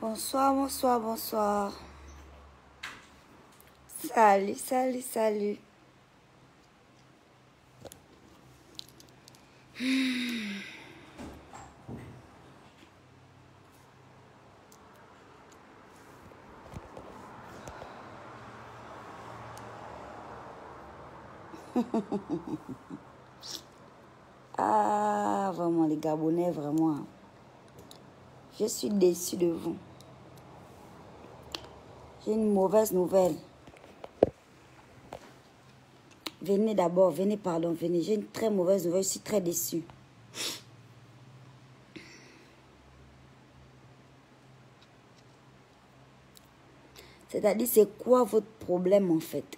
Bonsoir, bonsoir, bonsoir. Salut, salut, salut. Ah, vraiment, les Gabonais, vraiment. Je suis déçue de vous. J'ai une mauvaise nouvelle. Venez d'abord, venez, pardon, venez. J'ai une très mauvaise nouvelle, je suis très déçue. C'est-à-dire, c'est quoi votre problème en fait?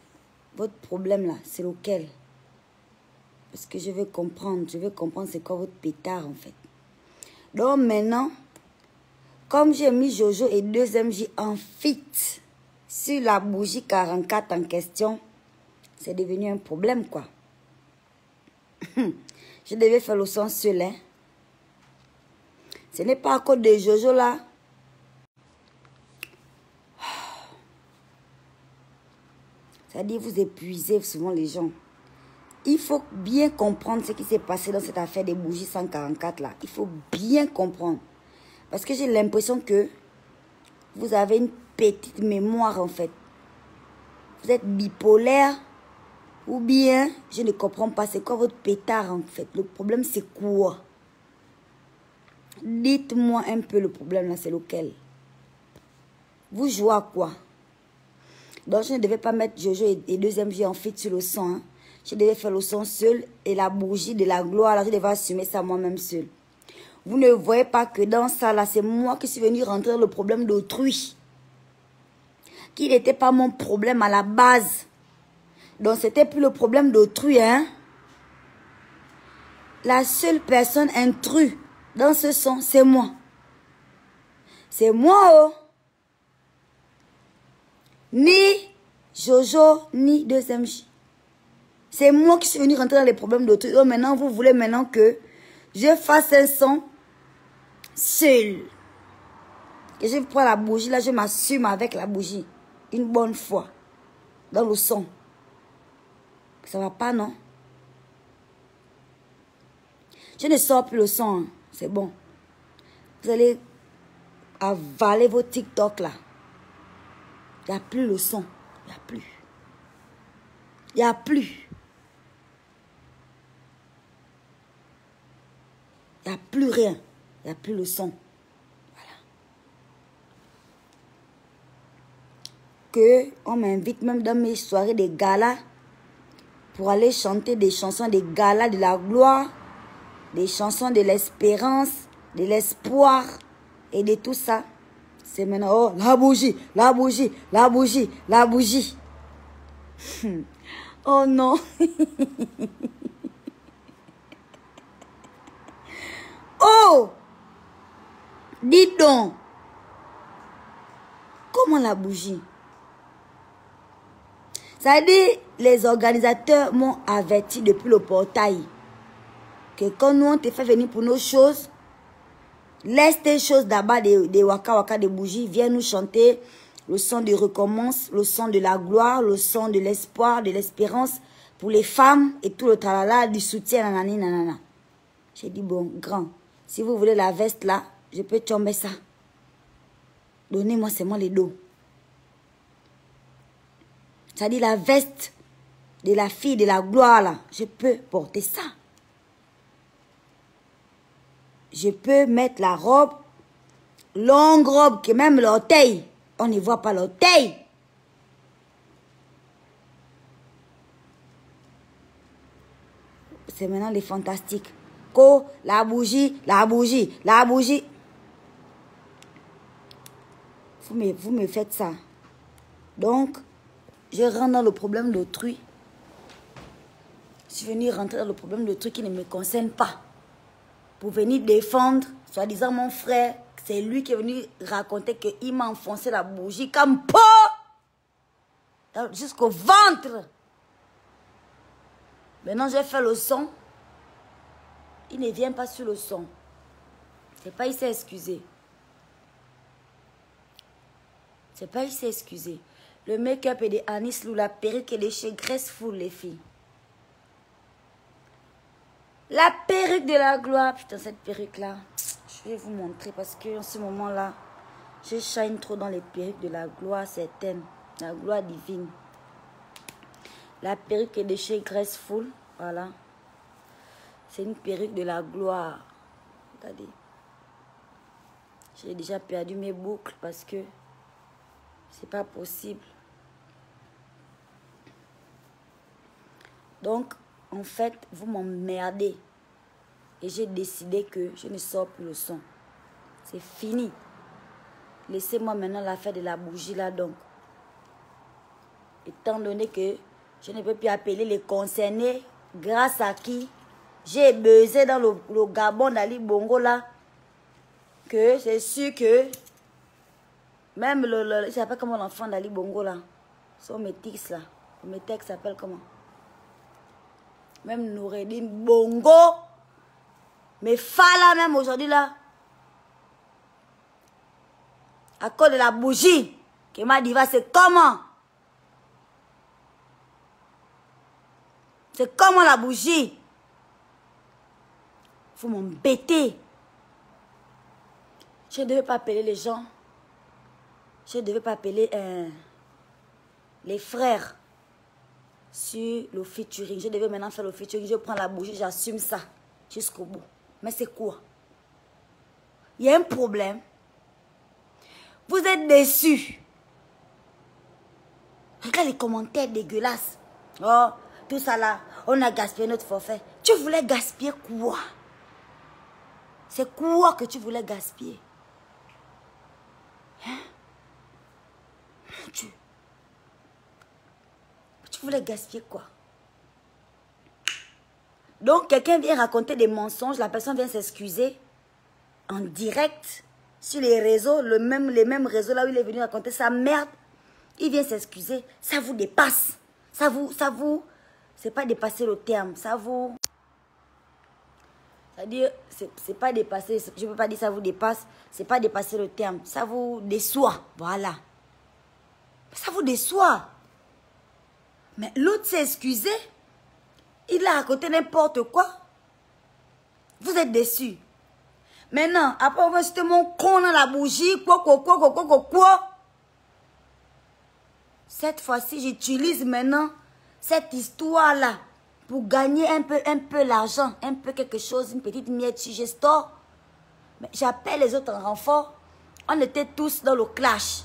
Votre problème là, c'est lequel? Parce que je veux comprendre c'est quoi votre pétard en fait. Donc maintenant, comme j'ai mis Jojo et 2MJ en fit sur la bougie 44 en question, c'est devenu un problème quoi. Je devais faire le son seul, hein. Ce n'est pas à cause de Jojo là. C'est-à-dire vous épuisez souvent les gens. Il faut bien comprendre ce qui s'est passé dans cette affaire des bougies 144 là. Il faut bien comprendre. Parce que j'ai l'impression que vous avez une petite mémoire en fait. Vous êtes bipolaire ou bien je ne comprends pas. C'est quoi votre pétard en fait? Le problème c'est quoi? Dites-moi un peu le problème là, c'est lequel? Vous jouez à quoi? Donc je ne devais pas mettre Jojo et 2MJ en fit sur le son. Hein. Je devais faire le son seul et la bougie de la gloire, là, je devais assumer ça moi-même seul. Vous ne voyez pas que dans ça, là, c'est moi qui suis venu rentrer dans le problème d'autrui. Qui n'était pas mon problème à la base. Donc, c'était plus le problème d'autrui, hein. La seule personne intrus dans ce son, c'est moi. C'est moi, oh. Ni Jojo, ni 2MJ. C'est moi qui suis venu rentrer dans les problèmes d'autrui. Donc maintenant, vous voulez maintenant que je fasse un son seul. Et je prends la bougie, là, je m'assume avec la bougie. Une bonne fois. Dans le son. Ça va pas, non? Je ne sors plus le son. Hein. C'est bon. Vous allez avaler vos TikTok, là. Il n'y a plus le son. Il n'y a plus. Il n'y a plus. Il n'y a plus rien. Il n'y a plus le son. Voilà. Que on m'invite même dans mes soirées des galas pour aller chanter des chansons des galas de la gloire, des chansons de l'espérance, de l'espoir et de tout ça. C'est maintenant, oh, la bougie, la bougie, la bougie, la bougie. Oh non. Oh, dis donc. Comment la bougie? Ça veut dire, les organisateurs m'ont averti depuis le portail que quand nous on te fait venir pour nos choses, laisse tes choses d'abord des waka waka de bougies, viens nous chanter le son de recommence, le son de la gloire, le son de l'espoir, de l'espérance pour les femmes et tout le tralala, du soutien, nanani, nanana. J'ai dit, bon, grand, si vous voulez la veste là, je peux tomber ça. Donnez-moi seulement les dos. Ça dit la veste de la fille de la gloire là, je peux porter ça. Je peux mettre la robe, longue robe, que même l'orteil, on ne voit pas l'orteil. C'est maintenant les fantastiques. Co, la bougie, la bougie, la bougie. Vous me faites ça. Donc, je rentre dans le problème d'autrui. Je suis venue rentrer dans le problème d'autrui qui ne me concerne pas. Pour venir défendre, soi-disant mon frère, c'est lui qui est venu raconter qu'il m'a enfoncé la bougie comme pot jusqu'au ventre. Maintenant, je fais le son. Il ne vient pas sur le son. C'est pas, il s'est excusé. C'est pas ici, excusez. Le make-up est de Anis Lou, la perruque est de chez Graceful, les filles. La perruque de la gloire. Putain, cette perruque-là, je vais vous montrer parce que en ce moment-là, je shine trop dans les perruques de la gloire certaine, la gloire divine. La perruque est de chez Graceful, voilà. C'est une perruque de la gloire. Regardez. J'ai déjà perdu mes boucles parce que c'est pas possible. Donc, en fait, vous m'emmerdez. Et j'ai décidé que je ne sors plus le son. C'est fini. Laissez-moi maintenant l'affaire de la bougie là donc. Étant donné que je ne peux plus appeler les concernés, grâce à qui j'ai buzzé dans le Gabon d'Ali Bongo là, que c'est sûr que même je ne sais pas comment l'enfant d'Ali Bongo là, son métis là, le métèque s'appelle comment? Même Noureddin Bongo, mais Fala même aujourd'hui là, à cause de la bougie, qui m'a dit, c'est comment? C'est comment la bougie? Vous m'embêtez. Je ne devais pas appeler les gens. Je ne devais pas appeler les frères sur le featuring. Je devais maintenant faire le featuring. Je prends la bougie, j'assume ça jusqu'au bout. Mais c'est quoi? Il y a un problème. Vous êtes déçus. Regarde les commentaires dégueulasses. Oh, tout ça là, on a gaspillé notre forfait. Tu voulais gaspiller quoi? C'est quoi que tu voulais gaspiller? Hein? Mon Dieu. Tu voulais gaspiller quoi? Donc, quelqu'un vient raconter des mensonges, la personne vient s'excuser en direct sur les réseaux, les mêmes réseaux là où il est venu raconter sa merde. Il vient s'excuser. Ça vous dépasse. Ça vous, c'est pas dépasser le terme. Ça vous, c'est-à-dire, c'est pas dépasser, je peux pas dire ça vous dépasse, c'est pas dépasser le terme. Ça vous déçoit, voilà. Ça vous déçoit. Mais l'autre s'est excusé. Il a raconté n'importe quoi. Vous êtes déçus. Maintenant, après avoir jeté mon con dans la bougie, quoi. Cette fois-ci, j'utilise maintenant cette histoire-là pour gagner un peu l'argent, un peu quelque chose, une petite miette si je store. Mais j'appelle les autres en renfort. On était tous dans le clash.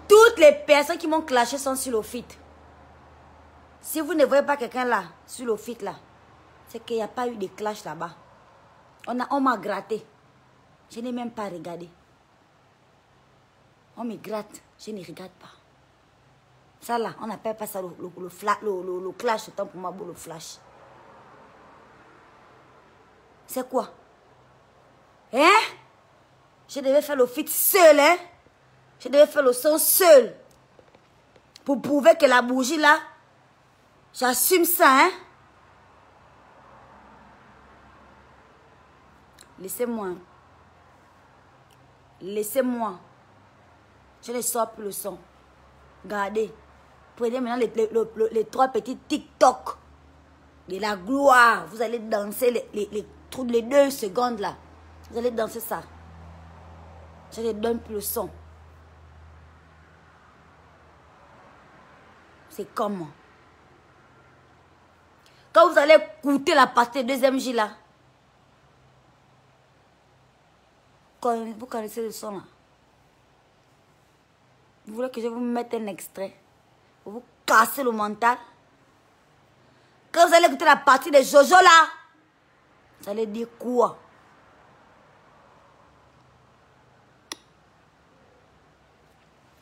Toutes les personnes qui m'ont clashé sont sur le fit. Si vous ne voyez pas quelqu'un là, sur le fit là, c'est qu'il n'y a pas eu de clash là-bas. On m'a gratté. Je n'ai même pas regardé. On me gratte, je ne regarde pas. Ça là, on n'appelle pas ça le clash, c'est pour moi le flash. C'est quoi? Hein? Je devais faire le fit seul, hein? Je devais faire le son seul. Pour prouver que la bougie là, j'assume ça, hein? Laissez-moi. Laissez-moi. Je ne sors plus le son. Regardez. Prenez maintenant les 3 petits TikTok de la gloire. Vous allez danser les 2 secondes là. Vous allez danser ça. Je ne donne plus le son. C'est comment? Quand vous allez écouter la partie de 2e J là, vous connaissez le son là. Vous voulez que je vous mette un extrait pour vous casser le mental? Quand vous allez écouter la partie de Jojo là, vous allez dire quoi?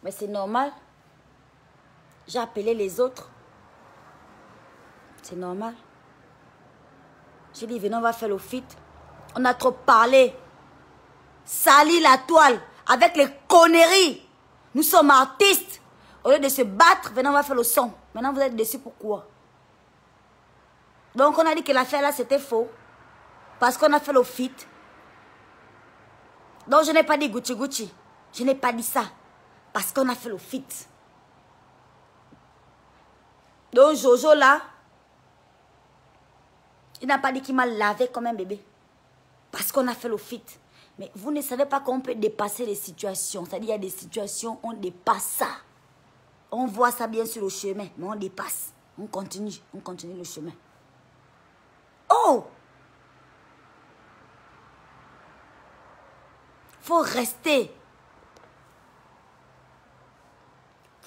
Mais c'est normal. J'ai appelé les autres. C'est normal. J'ai dit, venez, on va faire le feat. On a trop parlé. Sali la toile avec les conneries. Nous sommes artistes. Au lieu de se battre, venez, on va faire le son. Maintenant, vous êtes déçus pourquoi? Donc, on a dit que l'affaire là, c'était faux. Parce qu'on a fait le feat. Donc, je n'ai pas dit Gucci Gucci. Je n'ai pas dit ça. Parce qu'on a fait le fit. Donc Jojo là, il n'a pas dit qu'il m'a lavé comme un bébé. Parce qu'on a fait le fit. Mais vous ne savez pas qu'on peut dépasser les situations. C'est-à-dire, il y a des situations, on dépasse ça. On voit ça bien sur le chemin, mais on dépasse. On continue le chemin. Oh! Faut rester.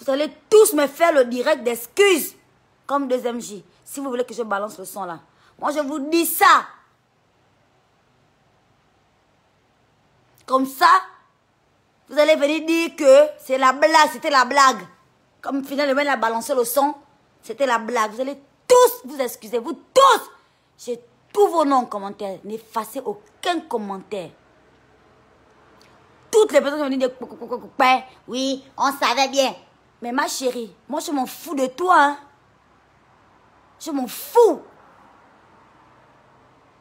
Vous allez tous me faire le direct d'excuses. Comme 2MJ. Si vous voulez que je balance le son là. Moi, je vous dis ça. Comme ça, vous allez venir dire que c'est la blague, c'était la blague. Comme finalement, il a balancé le son, c'était la blague. Vous allez tous vous excuser, vous tous. J'ai tous vos noms en commentaire. N'effacez aucun commentaire. Toutes les personnes qui vont dire, oui, on savait bien. Mais ma chérie, moi je m'en fous de toi. Hein. Je m'en fous.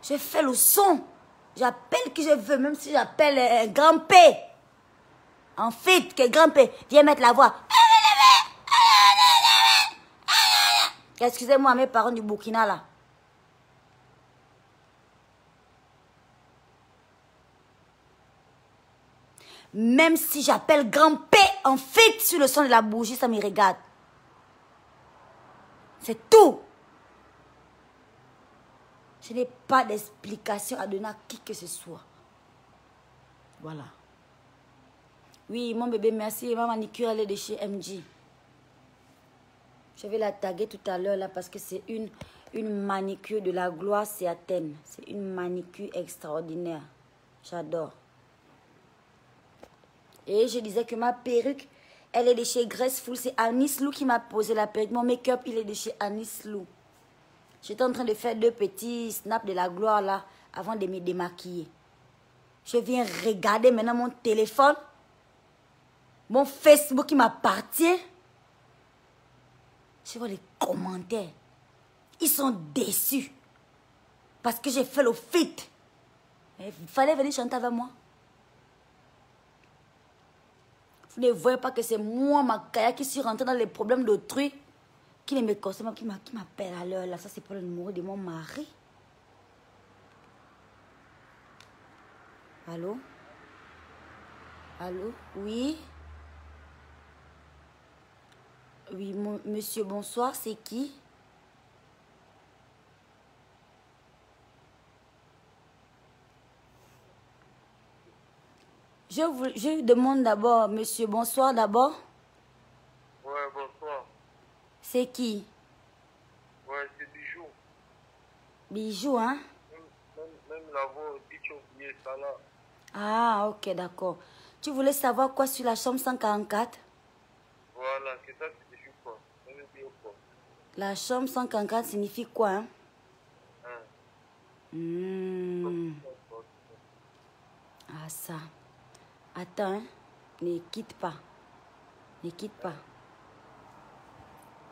Je fais le son. J'appelle qui je veux, même si j'appelle Grand P. En fait, que Grand P viens mettre la voix. Excusez-moi, mes parents du Burkina là. Même si j'appelle Grand P en fait sur le son de la bougie, ça me regarde. C'est tout. Je n'ai pas d'explication à donner à qui que ce soit. Voilà. Oui, mon bébé, merci. Ma manicure, elle est de chez MJ. Je vais la taguer tout à l'heure là parce que c'est une manicure de la gloire, c'est Athènes. C'est une manicure extraordinaire. J'adore. Et je disais que ma perruque, elle est de chez Graceful. C'est Anis Lou qui m'a posé la perruque. Mon make-up, il est de chez Anis Lou. J'étais en train de faire 2 petits snaps de la gloire là avant de me démaquiller. Je viens regarder maintenant mon téléphone. Mon Facebook qui m'appartient. Je vois les commentaires. Ils sont déçus. Parce que j'ai fait le fit. Il fallait venir chanter avec moi. Vous ne voyez pas que c'est moi, Makaya, qui suis rentrée dans les problèmes d'autrui. Qui ne me concerne, qui m'appelle à l'heure là. Ça, c'est pour le numéro de mon mari. Allô? Allô? Oui? Oui, monsieur, bonsoir, c'est qui? Je demande d'abord, monsieur, bonsoir d'abord. Ouais, bonsoir. C'est qui? Ouais, c'est Bijou. Bijou, hein? Même la voix, Bichon, ça là. Ah, ok, d'accord. Tu voulais savoir quoi sur la chambre 144? Voilà, c'est ça, c'est Bijou, quoi. Quoi. La chambre 144 signifie quoi, hein? Hein? Ah, ça. Attends, hein? Ne quitte pas. Ne quitte pas.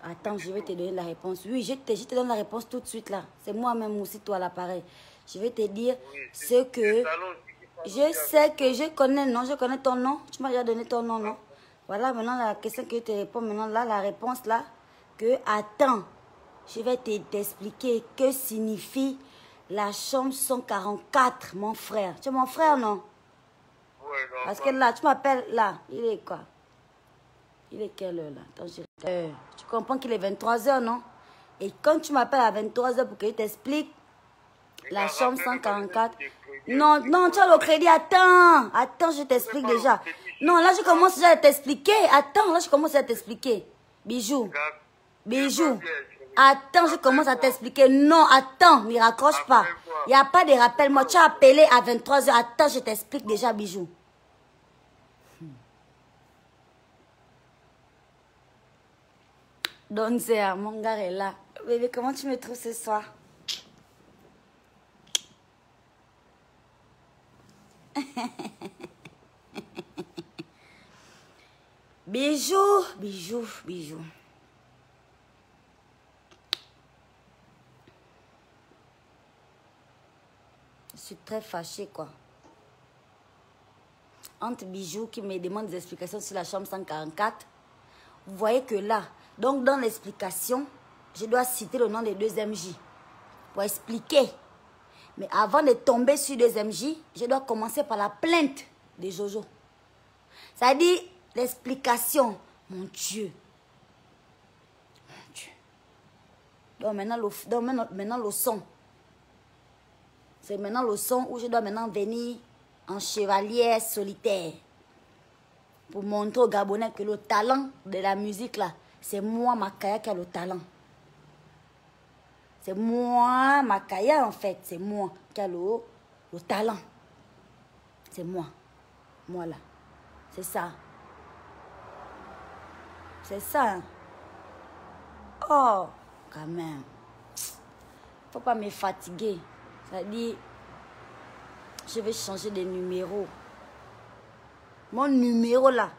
Attends, je vais te donner la réponse. Oui, je te donne la réponse tout de suite, là. C'est moi-même aussi, toi, à l'appareil. Je vais te dire ce que... Je sais que je connais, non? Je connais ton nom. Tu m'as déjà donné ton nom, non? Voilà, maintenant, la question que je te réponds, maintenant, là, la réponse, là, que, attends, je vais t'expliquer que signifie la chambre 144, mon frère. Tu es mon frère, non? Ouais, non. Parce que là, tu m'appelles, là, il est quoi? Il est quelle heure, là? Attends, tu comprends qu'il est 23h, non? Et quand tu m'appelles à 23h pour que je t'explique la chambre 144... Non, non, tu as le crédit, attends. Attends, je t'explique déjà. Non, là, je commence déjà à t'expliquer. Attends, là, je commence à t'expliquer. Bijou. Bijou. Attends, je commence à t'expliquer. Non, attends, ne raccroche pas. Il n'y a pas de rappel. Moi, tu as appelé à 23h. Attends, je t'explique déjà, Bijou. Donc, c'est mon gars est là. Bébé, comment tu me trouves ce soir? Bijou, bijou, bijou. Je suis très fâchée, quoi. entre Bijou qui me demande des explications sur la chambre 144. Vous voyez que là, donc dans l'explication, je dois citer le nom des deux MJ pour expliquer. Mais avant de tomber sur deux MJ, je dois commencer par la plainte de Jojo. C'est-à-dire l'explication. Mon Dieu. Mon Dieu. Donc maintenant le son. C'est maintenant le son où je dois maintenant venir en chevalier solitaire. Pour montrer aux Gabonais que le talent de la musique là, c'est moi, Makaya, qui a le talent. C'est moi, Makaya en fait, c'est moi qui a le talent. C'est moi. Moi là. C'est ça. C'est ça. Hein? Oh, quand même. Faut pas me fatiguer. C'est-à-dire, je vais changer de numéro. Mon numéro là,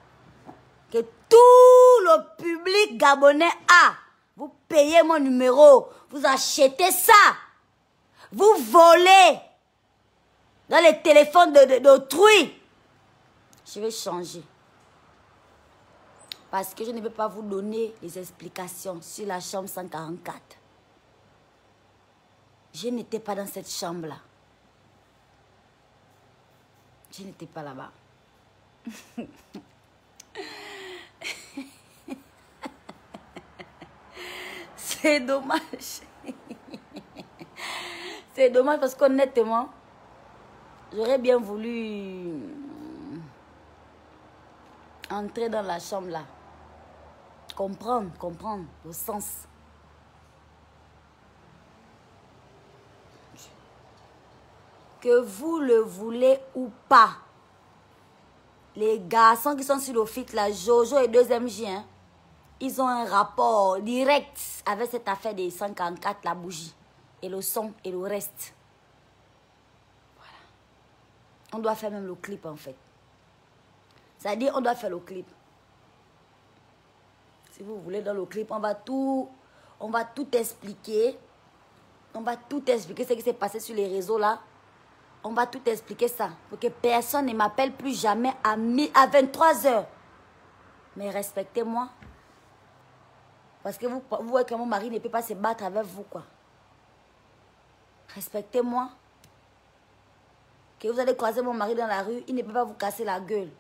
que tout le public gabonais a. Vous payez mon numéro. Vous achetez ça. Vous volez dans les téléphones d'autrui. Je vais changer. Parce que je ne peux pas vous donner les explications sur la chambre 144. Je n'étais pas dans cette chambre-là. Je n'étais pas là-bas. C'est dommage. C'est dommage parce qu'honnêtement, j'aurais bien voulu entrer dans la chambre là. Comprendre le sens. Que vous le voulez ou pas, les garçons qui sont sur le fit là, Jojo et 2MJ, hein, ils ont un rapport direct avec cette affaire des 144, la bougie, et le son et le reste. Voilà. On doit faire même le clip en fait. C'est-à-dire, on doit faire le clip. Si vous voulez, dans le clip, on va tout expliquer. On va tout expliquer ce qui s'est passé sur les réseaux là. On va tout expliquer ça. Pour que personne ne m'appelle plus jamais à 23 h. Mais respectez-moi. Parce que vous voyez que mon mari ne peut pas se battre avec vous, quoi. Respectez-moi. Que vous allez croiser mon mari dans la rue, il ne peut pas vous casser la gueule.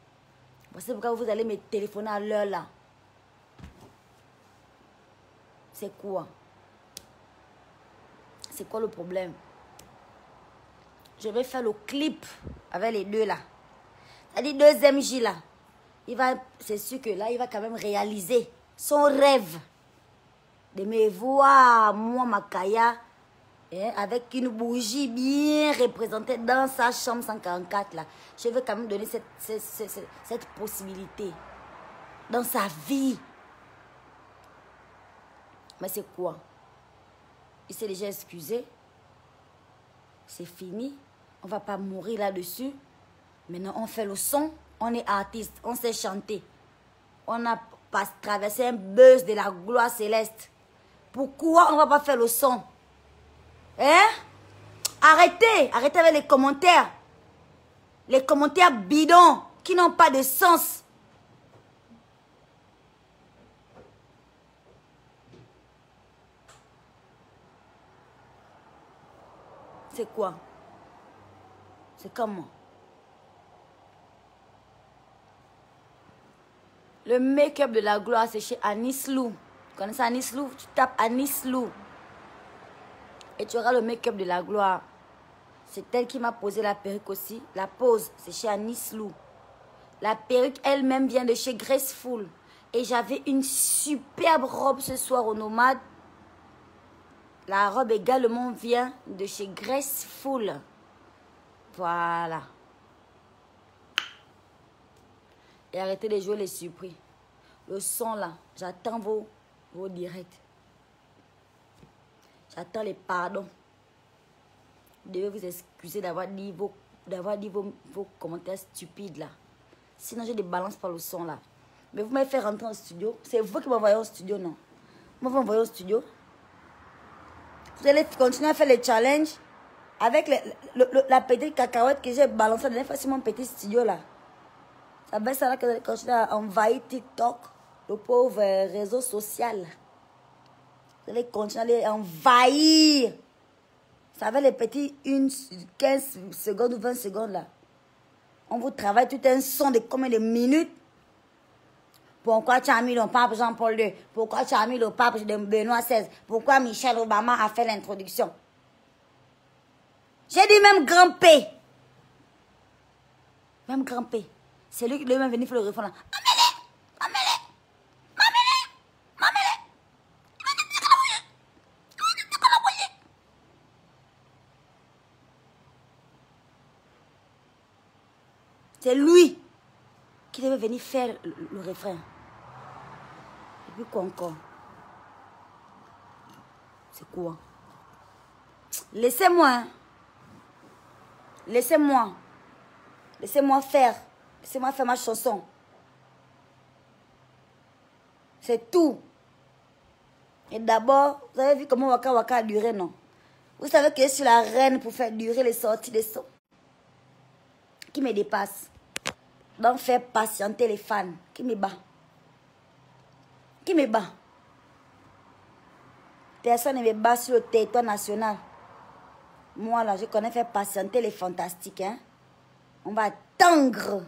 C'est pourquoi vous allez me téléphoner à l'heure là. C'est quoi? C'est quoi le problème? Je vais faire le clip avec les deux là. C'est-à-dire 2MJ là. C'est sûr que là, il va quand même réaliser son rêve de me voir, moi, Makaya, avec une bougie bien représentée dans sa chambre 144 là. Je vais quand même donner cette possibilité dans sa vie. Mais c'est quoi? Il s'est déjà excusé. C'est fini. On ne va pas mourir là-dessus. Maintenant, on fait le son. On est artiste. On sait chanter. On a traversé un buzz de la gloire céleste. Pourquoi on ne va pas faire le son? Hein? Arrêtez. Arrêtez avec les commentaires. Les commentaires bidons qui n'ont pas de sens. C'est quoi? C'est comment? Le make-up de la gloire, c'est chez Anis Lou. Vous connaissez Anis Lou? Tu tapes Anis Lou. Et tu auras le make-up de la gloire. C'est elle qui m'a posé la perruque aussi. La pose, c'est chez Anis Lou. La perruque elle-même vient de chez Graceful. Et j'avais une superbe robe ce soir au Nomade. La robe également vient de chez Graceful. Voilà. Et arrêtez de jouer les surpris. Le son là, j'attends vos directs. J'attends les pardons. Vous devez vous excuser d'avoir dit vos commentaires stupides là. Sinon, je débalance par le son là. Mais vous m'avez fait rentrer au studio. C'est vous qui m'envoyez au studio, non? Moi, vous m'envoyez au studio. Vous allez continuer à faire les challenges avec la petite cacahuète que j'ai balancée la dernière fois sur mon petit studio là. Ça veut dire que quand tu as envahi TikTok, le pauvre réseau social, vous allez continuer à envahir. Ça va les petits 15 secondes ou 20 secondes là. On vous travaille tout un son de combien de minutes. Pourquoi tu as mis le pape Jean-Paul II? Pourquoi tu as mis le pape de Benoît XVI? Pourquoi Michelle Obama a fait l'introduction? J'ai dit même grand P. Même grand P. C'est lui qui est même venu faire le refrain là. C'est lui qui devait venir faire le refrain. Et puis quoi encore? C'est quoi? Laissez-moi. Hein. Laissez-moi. Laissez-moi faire. Laissez-moi faire ma chanson. C'est tout. Et d'abord, vous avez vu comment Waka Waka a duré, non? Vous savez que je suis la reine pour faire durer les sorties des sons. Qui me dépasse. Donc faire patienter les fans. Qui me bat. Qui me bat. Personne ne me bat sur le territoire national. Moi là, je connais faire patienter les fantastiques. Hein? On va attendre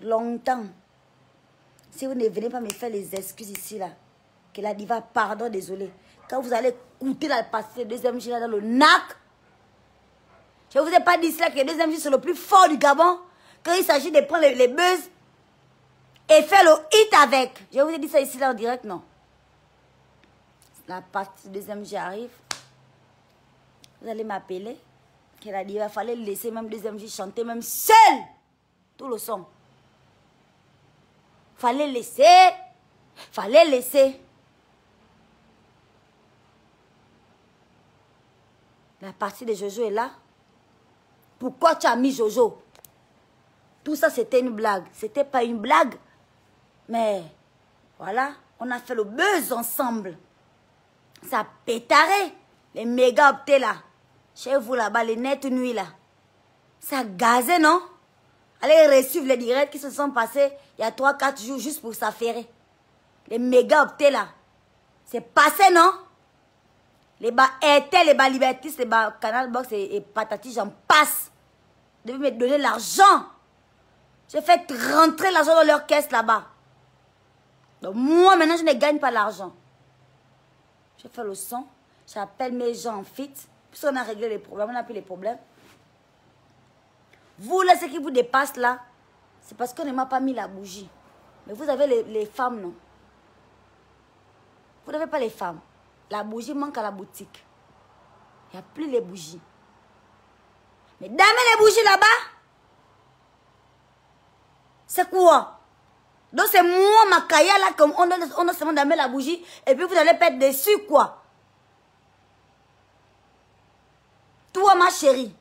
longtemps. Si vous ne venez pas me faire les excuses ici là, que la diva, pardon, désolé. Quand vous allez écouter la passer le deuxième jour dans le NAC, je ne vous ai pas dit cela que le deuxième jour c'est le plus fort du Gabon. Quand il s'agit de prendre les buzz et faire le hit avec. Je vous ai dit ça ici là en direct, non? La partie du deuxième jour arrive. Vous allez m'appeler. Qu'elle a dit, il fallait laisser même deuxième jour chanter même seul. Tout le son. Fallait laisser. Fallait laisser. La partie de Jojo est là. Pourquoi tu as mis Jojo? Tout ça, c'était une blague. C'était pas une blague. Mais, voilà, on a fait le buzz ensemble. Ça pétarait. Les méga optés là. Chez vous là-bas, les nettes nuits là. Ça gazait, non? Allez suivre les directs qui se sont passés il y a 3-4 jours juste pour s'affairer. Les méga optés là. C'est passé, non? Les bas RTL, les bas Libertis, les bas Canal Box et Patati, j'en passe. Vous devez me donner l'argent. J'ai fait rentrer l'argent dans leur caisse là-bas. Donc moi, maintenant, je ne gagne pas l'argent. Je fais le son. J'appelle mes gens en fit. Puisqu'on a réglé les problèmes, on a pris les problèmes. Vous, là, ce qui vous dépasse, là, c'est parce qu'on ne m'a pas mis la bougie. Mais vous avez les femmes, non? Vous n'avez pas les femmes. La bougie manque à la boutique. Il n'y a plus les bougies. Mais damez les bougies là-bas. C'est quoi? Donc c'est moi, ma caïa là, comme on a seulement damer la bougie. Et puis vous allez perdre dessus, quoi. Toi, ma chérie.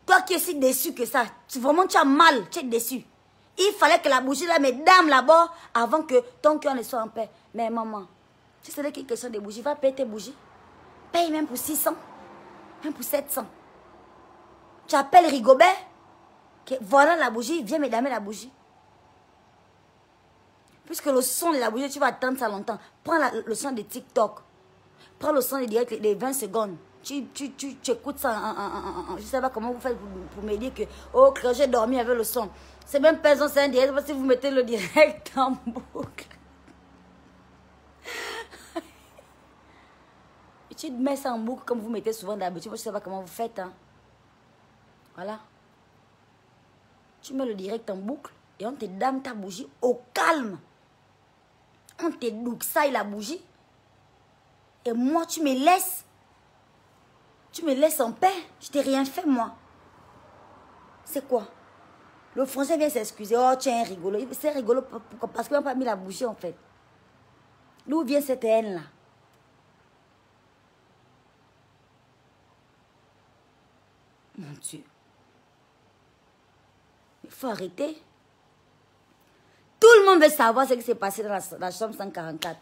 Toi qui es si déçue que ça. Vraiment, tu as mal. Tu es déçue. Il fallait que la bougie là, mesdames là-bas, avant que ton cœur ne soit en paix. Mais maman, si c'est quelque chose de bougies, va payer tes bougies. Paye même pour 600. Même pour 700. Tu appelles Rigobert. Que voilà la bougie. Viens me damer la bougie. Puisque le son de la bougie, tu vas attendre ça longtemps. Prends le son de TikTok. Prends le son de direct les 20 secondes. Tu écoutes ça je ne sais pas comment vous faites pour me dire que oh, quand j'ai dormi avec le son. C'est même pas c'est un direct parce que vous mettez le direct en boucle. Et tu mets ça en boucle comme vous mettez souvent d'habitude. Moi, je ne sais pas comment vous faites. Hein. Voilà. Tu mets le direct en boucle et on te dame ta bougie au calme. On te douxaille la bougie. Et moi, tu me laisses. Tu me laisses en paix. Je t'ai rien fait, moi. C'est quoi? Le français vient s'excuser. Oh, tu es un rigolo. C'est rigolo parce qu'on n'a pas mis la bougie, en fait. D'où vient cette haine-là? Mon Dieu. Il faut arrêter. Tout le monde veut savoir ce qui s'est passé dans la chambre 144.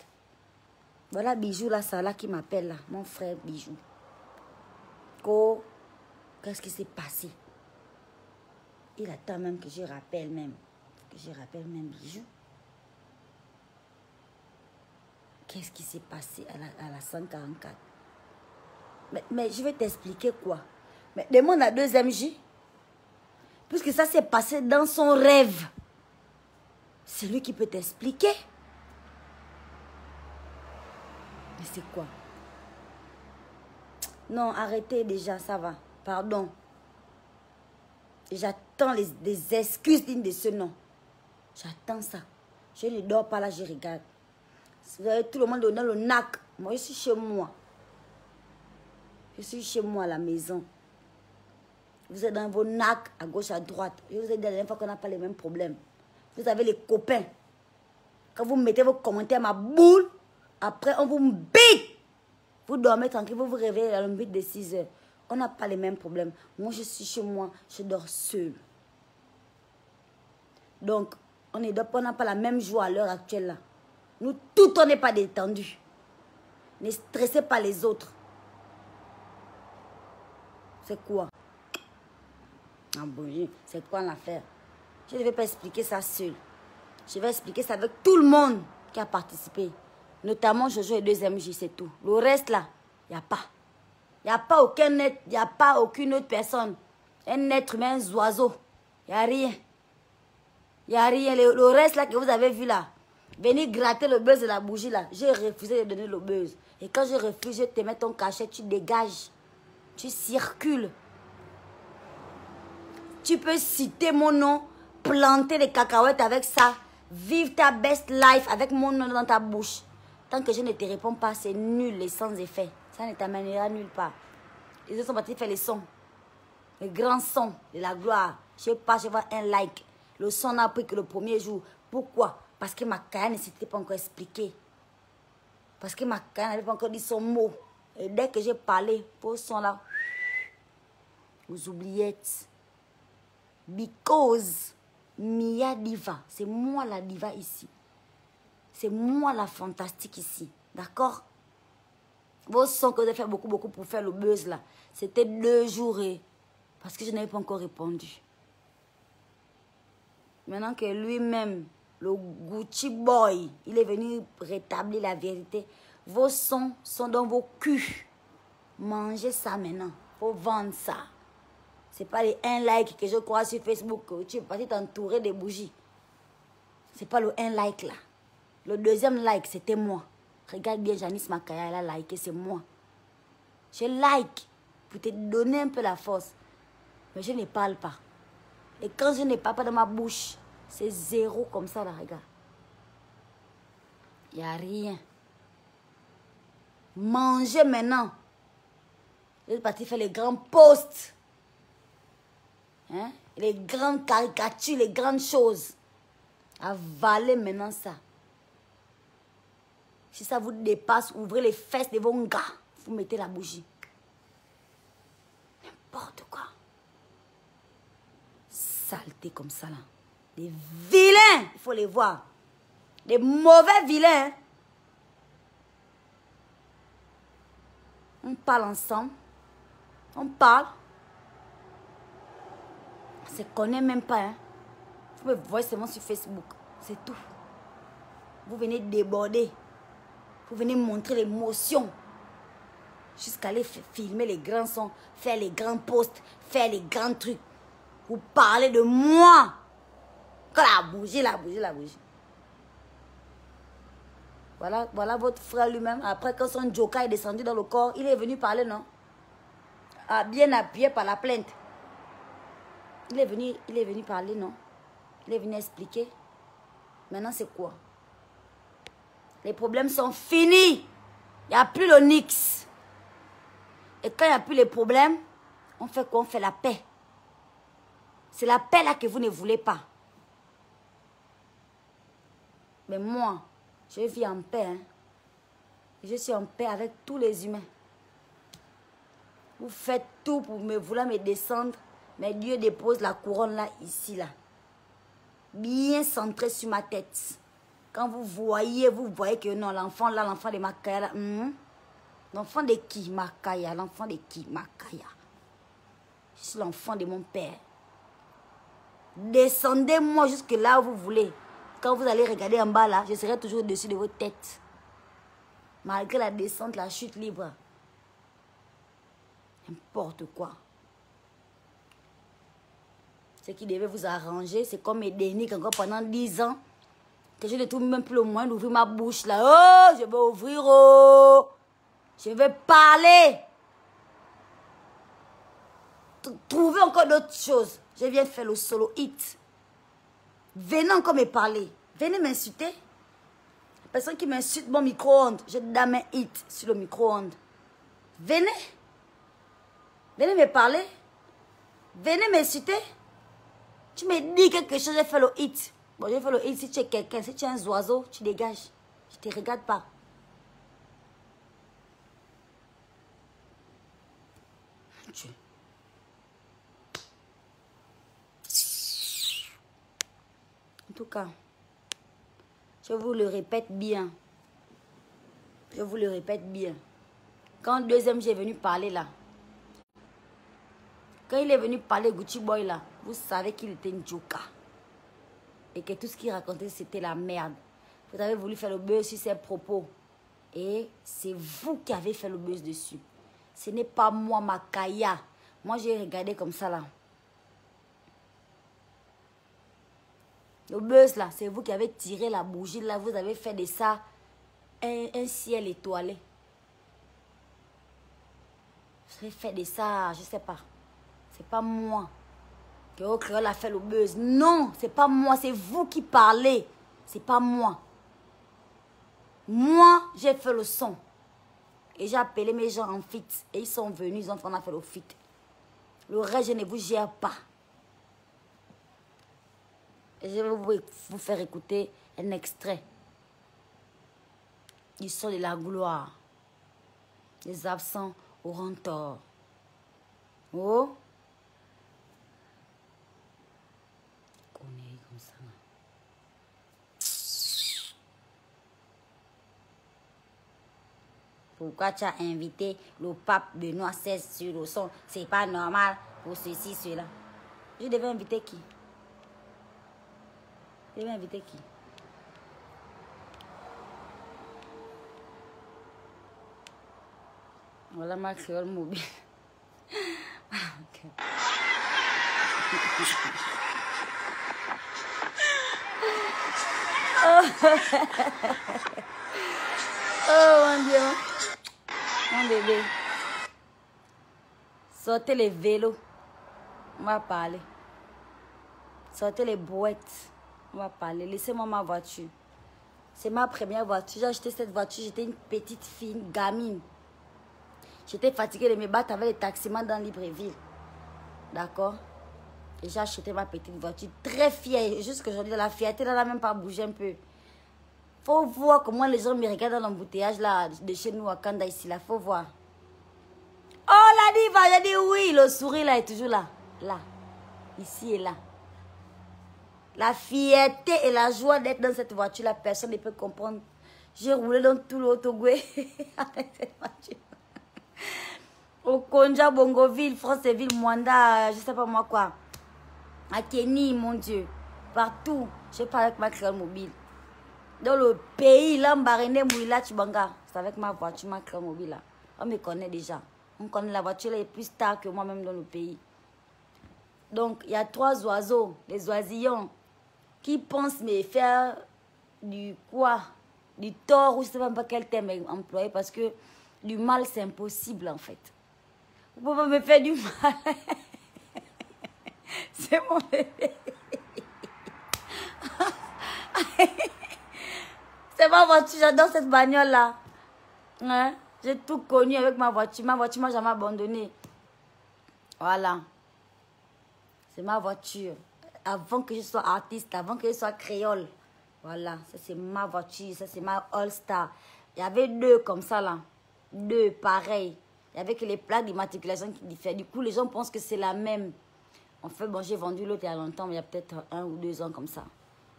Voilà Bijou, là, ça là qui m'appelle, là. Mon frère Bijou. Qu'est-ce qui s'est passé? Il attend même que je rappelle même. Je rappelle même Bijou. Qu'est-ce qui s'est passé à la 144? Mais je vais t'expliquer quoi. Mais demande à 2MJ. Puisque ça s'est passé dans son rêve. C'est lui qui peut t'expliquer. Mais c'est quoi? Non, arrêtez déjà, ça va. Pardon. J'attends des excuses dignes de ce nom. J'attends ça. Je ne dors pas là, je regarde. Vous avez tout le monde dans le NAC. Moi, je suis chez moi. Je suis chez moi à la maison. Vous êtes dans vos NAC à gauche, à droite. Je vous ai dit la dernière fois qu'on n'a pas les mêmes problèmes. Vous avez les copains. Quand vous mettez vos commentaires à ma boule, après on vous bite. Vous dormez tranquille, vous vous réveillez à l'embête de 6 heures. On n'a pas les mêmes problèmes. Moi, je suis chez moi, je dors seule. Donc, on n'a pas la même joie à l'heure actuelle là. Nous, tout, on n'est pas détendus. Ne stressez pas les autres. C'est quoi? Ah bon, c'est quoi l'affaire? Je ne vais pas expliquer ça seul. Je vais expliquer ça avec tout le monde qui a participé. Notamment Jojo et 2MJ, c'est tout. Le reste là, il n'y a pas. Il n'y a pas aucun être, il n'y a pas aucune autre personne. Un être humain, un oiseau. Il n'y a rien. Il n'y a rien. Le reste là que vous avez vu là, venir gratter le buzz de la bougie là, j'ai refusé de donner le buzz. Et quand je refuse, je te mets ton cachet, tu dégages. Tu circules. Tu peux citer mon nom, planter des cacahuètes avec ça, vivre ta best life avec mon nom dans ta bouche. Tant que je ne te réponds pas, c'est nul et sans effet. Ça ne t'amènera nulle part. Les autres sont partis faire les sons. Les grands sons de la gloire. Je sais pas, je vois un like. Le son n'a pris que le premier jour. Pourquoi? Parce que Makaya ne s'était pas encore expliqué. Parce que Makaya n'avait pas encore dit son mot. Et dès que j'ai parlé, pour ce son là, vous oubliez. Because Mia Diva, c'est moi la diva ici. C'est moi la fantastique ici. D'accord? Vos sons que vous avez fait beaucoup pour faire le buzz là, c'était 2 jours et... parce que je n'avais pas encore répondu. Maintenant que lui-même, le Gucci Boy, il est venu rétablir la vérité. Vos sons sont dans vos culs. Mangez ça maintenant. Faut vendre ça. C'est pas les 1 like que je crois sur Facebook. Tu es parti t'entourer des bougies. C'est pas le 1 like là. Le 2e like, c'était moi. Regarde bien, Janice Makaya, elle a liké, c'est moi. Je like pour te donner un peu la force. Mais je ne parle pas. Et quand je ne parle pas dans ma bouche, c'est 0 comme ça là, regarde. Il n'y a rien. Mangez maintenant. Je suis parti faire les grands posts. Hein? Les grandes caricatures, les grandes choses. Avalez maintenant ça. Si ça vous dépasse, ouvrez les fesses de vos gars. Vous mettez la bougie. N'importe quoi. Saleté comme ça là. Des vilains, il faut les voir. Des mauvais vilains. On parle ensemble. On parle. On ne se connaît même pas. Hein. Vous me voyez seulement sur Facebook. C'est tout. Vous venez déborder. Vous venez montrer l'émotion. Jusqu'à aller filmer les grands sons, faire les grands posts, faire les grands trucs. Vous parlez de moi. Quand la bougie. Voilà votre frère lui-même. Après, quand son joker est descendu dans le corps, il est venu parler, non? Ah, bien appuyé par la plainte. Il est venu parler, non? Il est venu expliquer. Maintenant, c'est quoi? Les problèmes sont finis. Il n'y a plus le nix. Et quand il n'y a plus les problèmes, on fait quoi? On fait la paix. C'est la paix là que vous ne voulez pas. Mais moi, je vis en paix. Hein. Je suis en paix avec tous les humains. Vous faites tout pour vouloir me descendre. Mais Dieu dépose la couronne là, ici, là. Bien centré sur ma tête. Quand vous voyez que non, l'enfant là, l'enfant de Makaya là. L'enfant de qui? Makaya. L'enfant de qui? Makaya. Je suis l'enfant de mon père. Descendez-moi jusque là où vous voulez. Quand vous allez regarder en bas là, je serai toujours au-dessus de vos têtes. Malgré la descente, la chute libre. N'importe quoi. Ce qui devait vous arranger, c'est comme Edenic encore pendant 10 ans. Que je ne trouve même plus le moyen d'ouvrir ma bouche là. Oh, je vais ouvrir, oh. Je vais parler. Trouvez encore d'autres choses. Je viens faire le solo hit. Venez encore me parler. Venez m'insulter. La personne qui m'insulte mon micro-ondes, je donne un hit sur le micro-ondes. Venez. Venez me parler. Venez m'insulter. Tu me dis quelque chose, je fais le hit. Bon, je fais le hit si tu es quelqu'un. Si tu es un oiseau, tu dégages. Je ne te regarde pas. Dieu. En tout cas, je vous le répète bien. Je vous le répète bien. Quand le deuxième, j'ai venu parler là. Quand il est venu parler Gucci Boy là, vous savez qu'il était une joker. Et que tout ce qu'il racontait, c'était la merde. Vous avez voulu faire le buzz sur ses propos. Et c'est vous qui avez fait le buzz dessus. Ce n'est pas moi, Makaya. Moi, j'ai regardé comme ça là. Le buzz là, c'est vous qui avez tiré la bougie là. Vous avez fait de ça un ciel étoilé. Vous avez fait de ça, je ne sais pas. C'est pas moi. Que au créole a fait le buzz. Non, c'est pas moi, c'est vous qui parlez. C'est pas moi. Moi, j'ai fait le son. Et j'ai appelé mes gens en fit. Et ils sont venus, on a fait le fit. Le reste, je ne vous gère pas. Et je vais vous faire écouter un extrait. Ils sont de la gloire. Les absents auront tort. Oh. Comme ça. Pourquoi tu as invité le pape Benoît XVI sur le son? C'est pas normal pour ceci, cela. Je devais inviter qui? Je devais inviter qui? Voilà ma créole mobile. Okay. Oh mon Dieu. Mon bébé. Sortez les vélos. On va parler. Sortez les boîtes. On va parler. Laissez-moi ma voiture. C'est ma première voiture. J'ai acheté cette voiture. J'étais une petite fille, une gamine. J'étais fatiguée de me battre avec les taximans dans Libreville. D'accord? Et j'ai acheté ma petite voiture. Très fière. Jusqu'aujourd'hui, la fierté n'a même pas bougé un peu. Faut voir comment les gens me regardent dans l'embouteillage là, de chez nous à Kanda ici là. Faut voir. Oh la diva, j'ai dit oui. Le sourire là est toujours là. Là. Ici et là. La fierté et la joie d'être dans cette voiture là, personne ne peut comprendre. J'ai roulé dans tout l'autogoué avec cette voiture. Au Konja, Bongoville, Franceville, Mwanda, je sais pas moi quoi. À Kenny, mon Dieu. Partout. Je parle avec ma créole mobile. Dans le pays, là, Mbarene, Mouila, Chibanga. C'est avec ma voiture, ma créole mobile là. On me connaît déjà. On connaît la voiture, elle est plus tard que moi-même dans le pays. Donc, il y a 3 oiseaux, les oisillons, qui pensent me faire du quoi? Du tort, ou je ne sais même pas quel terme employer, parce que du mal, c'est impossible en fait. Vous pouvez me faire du mal. C'est mon bébé. C'est ma voiture, j'adore cette bagnole-là. Hein? J'ai tout connu avec ma voiture. Ma voiture m'a jamais abandonné. Voilà. C'est ma voiture. Avant que je sois artiste, avant que je sois créole. Voilà, ça c'est ma voiture, ça c'est ma All-Star. Il y avait 2 comme ça là. 2 pareils. Il y avait que les plaques d'immatriculation qui diffèrent. Du coup, les gens pensent que c'est la même. En fait, bon, j'ai vendu l'autre il y a longtemps, mais il y a peut-être 1 ou 2 ans comme ça.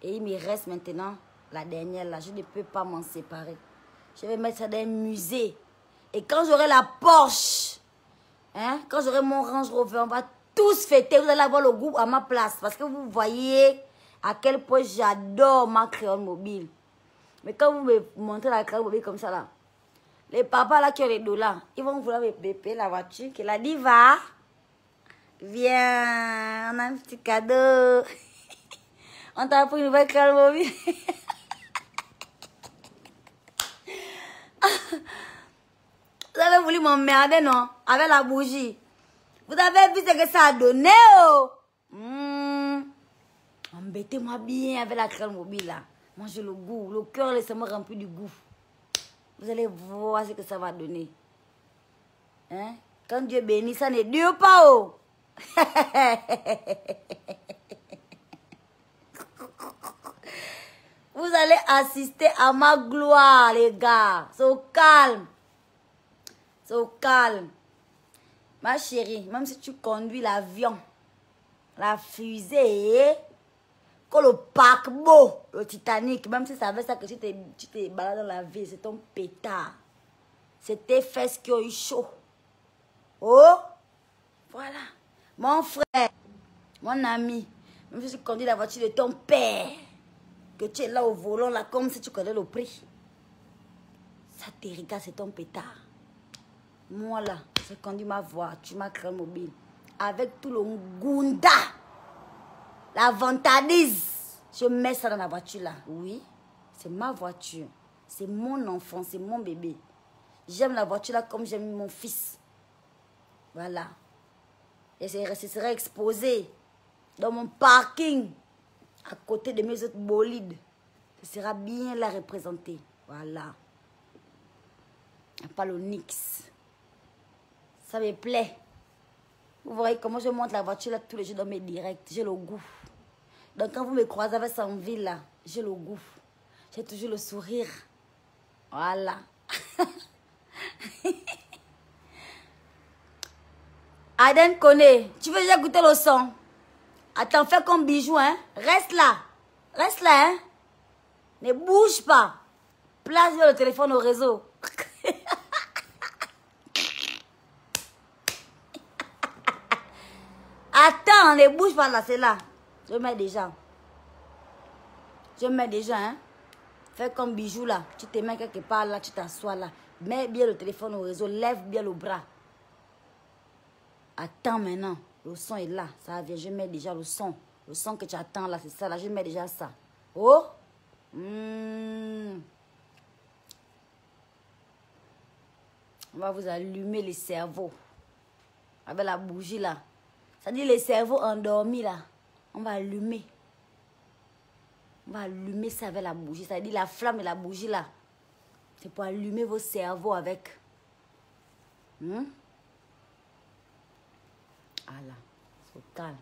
Et il me reste maintenant la dernière là. Je ne peux pas m'en séparer. Je vais mettre ça dans un musée. Et quand j'aurai la Porsche, hein, quand j'aurai mon Range Rover, on va tous fêter. Vous allez avoir le groupe à ma place. Parce que vous voyez à quel point j'adore ma créole mobile. Mais quand vous me montrez la créole mobile comme ça là, les papas là qui ont les dollars, ils vont vouloir me payer la voiture. Qui a dit va. Viens, on a un petit cadeau. On t'a pris une nouvelle créole mobile. Vous avez voulu m'emmerder, non? Avec la bougie. Vous avez vu ce que ça a donné, oh? Embêtez-moi bien avec la crème mobile, là. Mangez le goût. Le cœur, laissez-moi remplir du goût. Vous allez voir ce que ça va donner. Hein? Quand Dieu bénit, ça ne dure pas, oh! Vous allez assister à ma gloire, les gars. So calme. So calme. Ma chérie, même si tu conduis l'avion, la fusée, que le paquebot, le Titanic, même si ça veut ça que tu te balades dans la vie, c'est ton pétard. C'est tes fesses qui ont eu chaud. Oh, voilà. Mon frère, mon ami, même si tu conduis la voiture de ton père, que tu es là au volant, là, comme si tu connais le prix. Ça te regarde, c'est ton pétard. Moi, là, j'ai conduit ma voiture, ma crème mobile, avec tout le gunda, la vantardise. Je mets ça dans la voiture, là. Oui, c'est ma voiture. C'est mon enfant, c'est mon bébé. J'aime la voiture, là, comme j'aime mon fils. Voilà. Et ce serait exposé dans mon parking, à côté de mes autres bolides. Ce sera bien là représenté. Voilà. Il n'y a pas le nix. Ça me plaît. Vous voyez comment je monte la voiture là tous les jours dans mes directs. J'ai le goût. Donc quand vous me croisez avec ça en ville là, j'ai le goût. J'ai toujours le sourire. Voilà. Aden connaît. Tu veux déjà goûter le son? Attends, fais comme bijou, hein. Reste là. Reste là, hein. Ne bouge pas. Place le téléphone au réseau. Attends, ne bouge pas là, c'est là. Je mets déjà. Je mets déjà, hein. Fais comme bijou là. Tu te mets quelque part là, tu t'assois là. Mets bien le téléphone au réseau, lève bien le bras. Attends maintenant. Le son est là. Ça vient, je mets déjà le son. Le son que tu attends là, c'est ça là. Je mets déjà ça. Oh. On va vous allumer les cerveaux. Avec la bougie là. Ça dit les cerveaux endormis là. On va allumer. On va allumer ça avec la bougie. Ça dit la flamme et la bougie là. C'est pour allumer vos cerveaux avec. Voilà. C'est calme.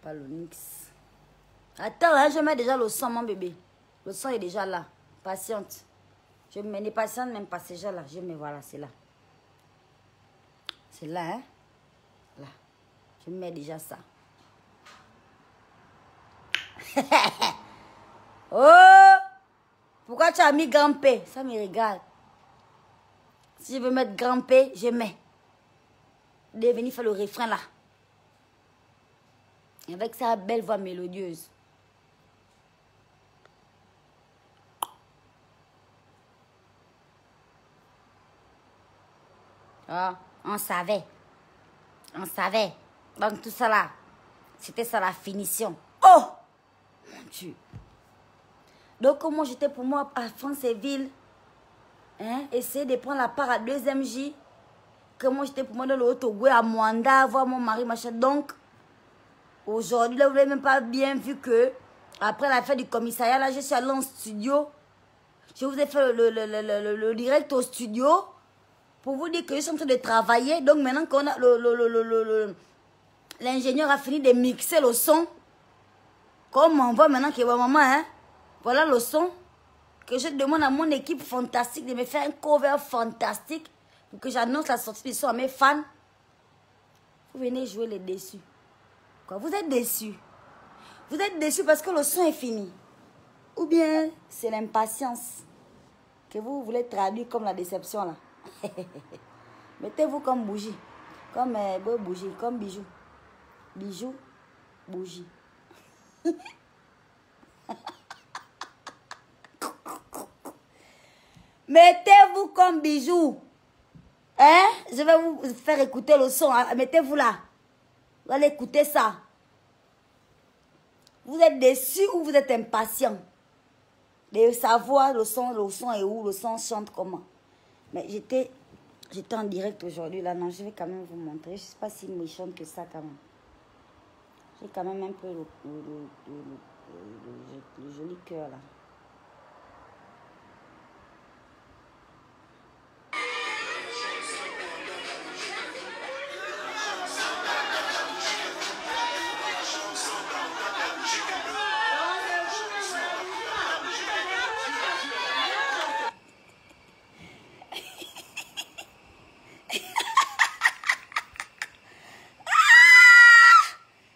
Pas le mix. Attends, hein, je mets déjà le son, mon bébé. Le son est déjà là. Patiente. Je mets les patientes, même pas déjà là. Je mets, voilà, c'est là. C'est là, hein. Là. Je mets déjà ça. Oh! Pourquoi tu as mis grand P? Ça me regarde. Si je veux mettre grand P, je mets. De venir faire le refrain là. Avec sa belle voix mélodieuse. Oh, on savait. On savait. Donc tout ça là, c'était ça la finition. Oh! Mon Dieu. Donc comment j'étais pour moi à Franceville, hein, essayer de prendre la part à 2MJ. Comment j'étais pour moi dans le Haut-Togo à Mwanda, voir mon mari, machin. Donc, aujourd'hui, là, vous n'avez même pas bien vu que, après la fête du commissariat, là, je suis allée en studio. Je vous ai fait le direct au studio pour vous dire que je suis en train de travailler. Donc, maintenant qu'on a l'ingénieur a fini de mixer le son, comme on voit maintenant que maman, hein, voilà le son, que je demande à mon équipe fantastique de me faire un cover fantastique pour que j'annonce la sortie du son à mes fans. Vous venez jouer les déçus. Quoi, vous êtes déçus? Vous êtes déçus parce que le son est fini? Ou bien c'est l'impatience que vous voulez traduire comme la déception là? Mettez-vous comme bougie. Comme bougie, comme bijou. Bijou, bougie. Mettez-vous comme bijou. Hein? Je vais vous faire écouter le son. Mettez-vous là. Vous allez écouter ça. Vous êtes déçu ou vous êtes impatient de savoir le son est où, le son chante comment. Mais j'étais en direct aujourd'hui là. Non, je vais quand même vous montrer. Je ne sais pas si méchante que ça quand même. J'ai quand même un peu le joli cœur là.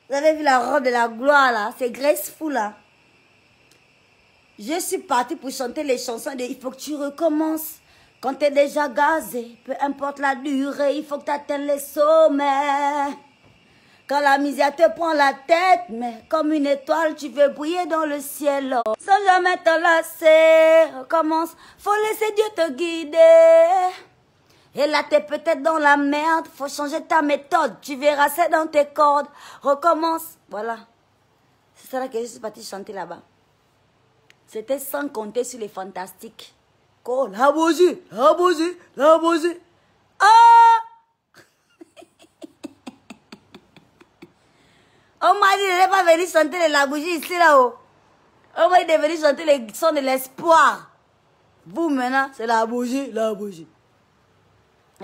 Vous avez vu la robe de la gloire là? C'est graceful là. Je suis partie pour chanter les chansons de il faut que tu recommences. Quand tu es déjà gazé, peu importe la durée, il faut que tu atteignes les sommets. Quand la misère te prend la tête, mais comme une étoile, tu veux briller dans le ciel. Sans jamais t'enlacer, recommence. Faut laisser Dieu te guider. Et là, t'es peut-être dans la merde. Faut changer ta méthode. Tu verras, c'est dans tes cordes. Recommence. Voilà. C'est ça là que je suis partie chanter là-bas. C'était sans compter sur les fantastiques. Oh, la bougie, la bougie, la bougie. Oh! On m'a dit de ne pas venir chanter la bougie ici là-haut. On m'a dit de venir chanter les sons de l'espoir. Vous maintenant, c'est la bougie, la bougie.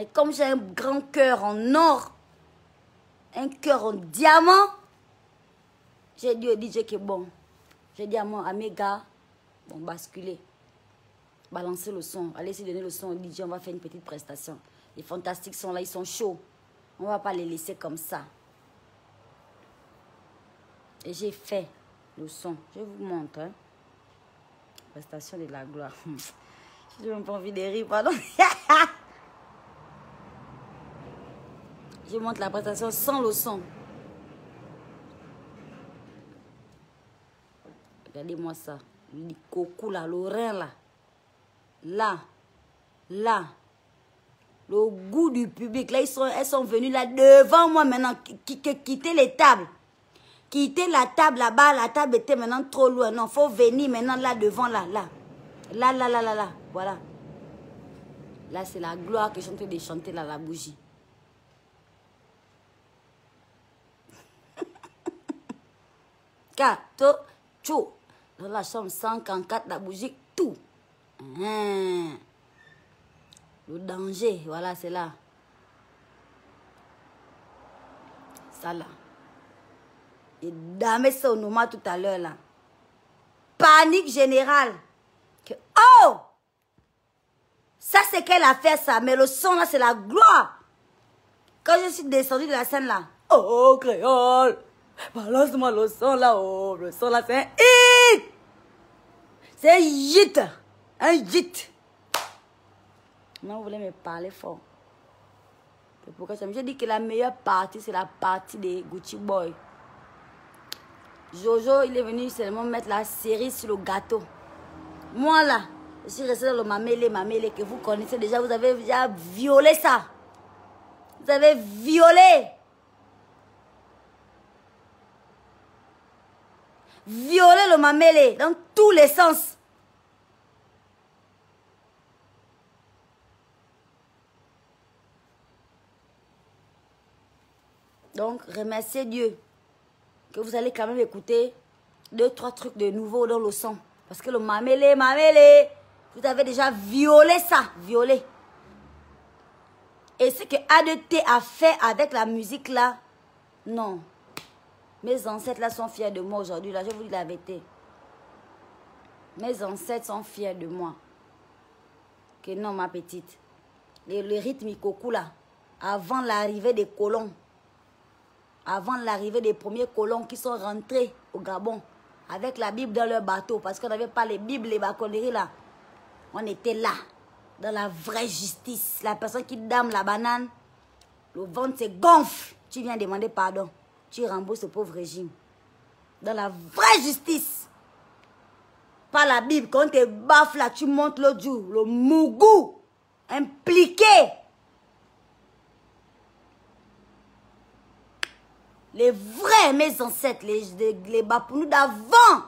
Et comme j'ai un grand cœur en or, un cœur en diamant, j'ai dit au DJ que bon, j'ai dit à mes gars, bon, basculer, balancer le son, allez essayer de donner le son au DJ, on va faire une petite prestation. Les fantastiques sont là, ils sont chauds. On ne va pas les laisser comme ça. Et j'ai fait le son. Je vous montre. Hein. Prestation de la gloire. Je n'ai même pas envie de rire, pardon. Je montre la prestation sans le son. Regardez-moi ça. Le coco là, le rein là. Là. Là. Le goût du public. Là, elles sont venues là devant moi maintenant. Quitter les tables. Quitter la table là-bas. La table était maintenant trop loin. Non, il faut venir maintenant là devant là. Là. Là, là, là, là, là. Voilà. Là, c'est la gloire que je suis en train de chanter là, la bougie. Kato, tchou. Dans la chambre 144, la bougie, tout. Le danger, voilà, c'est là. Ça là. Et dame ça au nom tout à l'heure là. Panique générale. Que, oh! Ça c'est qu'elle a fait ça, mais le son là c'est la gloire. Quand je suis descendue de la scène là. Oh, créole! Balance-moi le son là, oh, le son là, c'est un hit! C'est un hit! Un hit! Non, vous voulez me parler fort. C'est pourquoi je dis que la meilleure partie, c'est la partie des Gucci Boy. Jojo, il est venu seulement mettre la cerise sur le gâteau. Moi là, je suis restée dans le mamélé que vous connaissez déjà, vous avez déjà violé ça. Vous avez violé. Violer le mamélé dans tous les sens. Donc, remerciez Dieu que vous allez quand même écouter 2-3 trucs de nouveau dans le son. Parce que le mamélé, vous avez déjà violé ça, violé. Et ce que A2T a fait avec la musique là, non. Mes ancêtres là sont fiers de moi aujourd'hui. Là, je vous dis la vérité. Mes ancêtres sont fiers de moi. Que non, ma petite. Le rythme coco là. Avant l'arrivée des colons. Avant l'arrivée des premiers colons qui sont rentrés au Gabon. Avec la Bible dans leur bateau. Parce qu'on n'avait pas les Bibles, les baconneries là. On était là. Dans la vraie justice. La personne qui dame la banane. Le ventre se gonfle. Tu viens demander pardon. Tu rembourses ce pauvre régime. Dans la vraie justice. Pas la Bible. Quand tu baffes là, tu montes l'autre jour. Le mougou. Impliqué. Les vrais, mes ancêtres, les Bapounous d'avant.